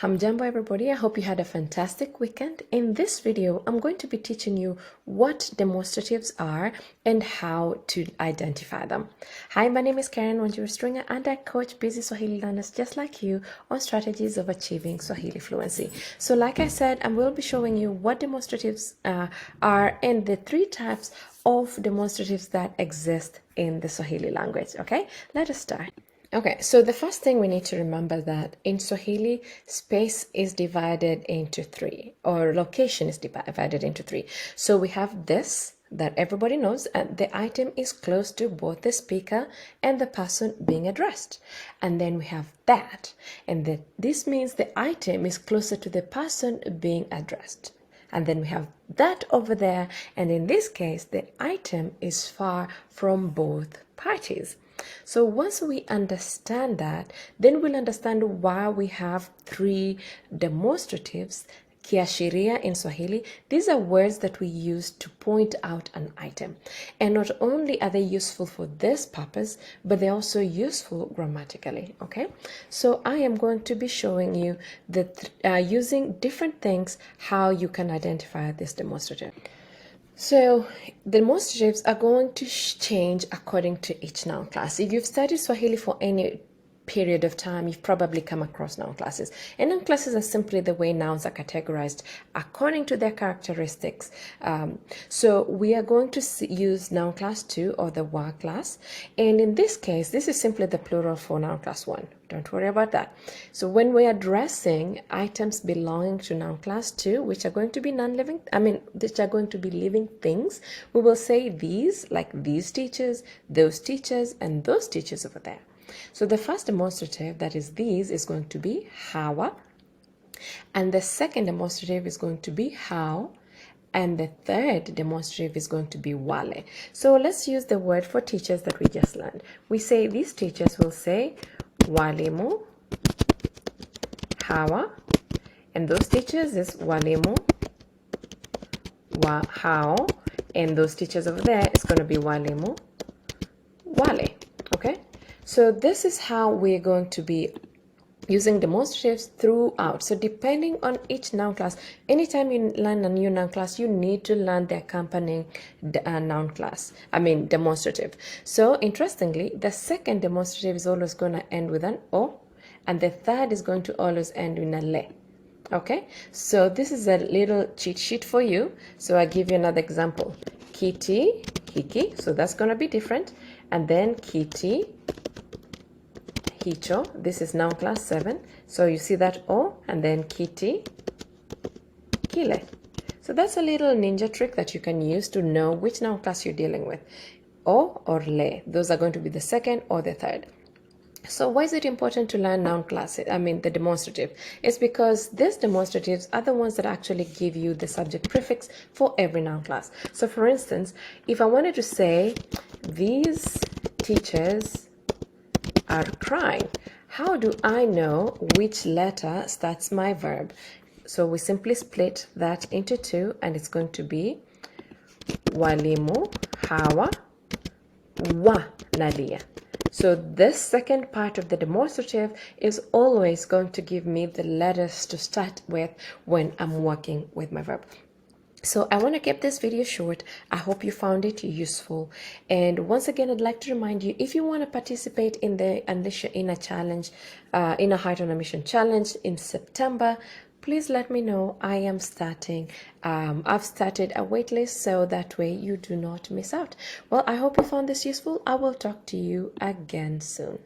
Hamjambo everybody, I hope you had a fantastic weekend. In this video, I'm going to be teaching you what demonstratives are and how to identify them. Hi, my name is Karen Wanjiru Stringer and I coach busy Swahili learners just like you on strategies of achieving Swahili fluency. So like I said, I will be showing you what demonstratives are and the three types of demonstratives that exist in the Swahili language. Okay, let us start. Okay, so the first thing we need to remember that in Swahili, space is divided into three, or location is divided into three. So we have this that everybody knows, and the item is close to both the speaker and the person being addressed. And then we have that, and this means the item is closer to the person being addressed. And then we have that over there, and in this case, the item is far from both parties. So once we understand that, then we'll understand why we have three demonstratives. Kiashiria in Swahili, these are words that we use to point out an item. And not only are they useful for this purpose, but they're also useful grammatically, okay? So I am going to be showing you that using different things, how you can identify this demonstrative. So the demonstratives are going to change according to each noun class. If you've studied Swahili for any period of time, you've probably come across noun classes. And noun classes are simply the way nouns are categorized according to their characteristics. So we are going to use noun class 2 or the wa class. And in this case, this is simply the plural for noun class 1. Don't worry about that. So when we're addressing items belonging to noun class 2, which are going to be which are going to be living things, we will say these, like these teachers, those teachers, and those teachers over there. So the first demonstrative, that is these, is going to be hawa. And the second demonstrative is going to be how. And the third demonstrative is going to be wale. So let's use the word for teachers that we just learned. We say these teachers will say walimu, hawa. And those teachers is walimu, hao. And those teachers over there is going to be walimu, wale. Okay? So this is how we're going to be using demonstratives throughout. So depending on each noun class, anytime you learn a new noun class, you need to learn the accompanying demonstrative. So interestingly, the second demonstrative is always going to end with an o, and the third is going to always end in a le. Okay, so this is a little cheat sheet for you. So I give you another example. Kiti, hiki, so that's going to be different. And then kiti, hicho, this is noun class 7. So you see that o, and then kiti, kile. So that's a little ninja trick that you can use to know which noun class you're dealing with. O or le, those are going to be the second or the third. So why is it important to learn noun classes? The demonstrative. It's because these demonstratives are the ones that actually give you the subject prefix for every noun class. So for instance, if I wanted to say, these teachers are crying, how do I know which letter starts my verb? So we simply split that into two, and it's going to be walimu hawa wanalia. So this second part of the demonstrative is always going to give me the letters to start with when I'm working with my verb. So I want to keep this video short. I hope you found it useful. And once again, I'd like to remind you, if you want to participate in the Unleash Your Inner Challenge, Inner Heart on a Mission Challenge in September, please let me know. I am starting. I've started a waitlist, so that way you do not miss out. Well, I hope you found this useful. I will talk to you again soon.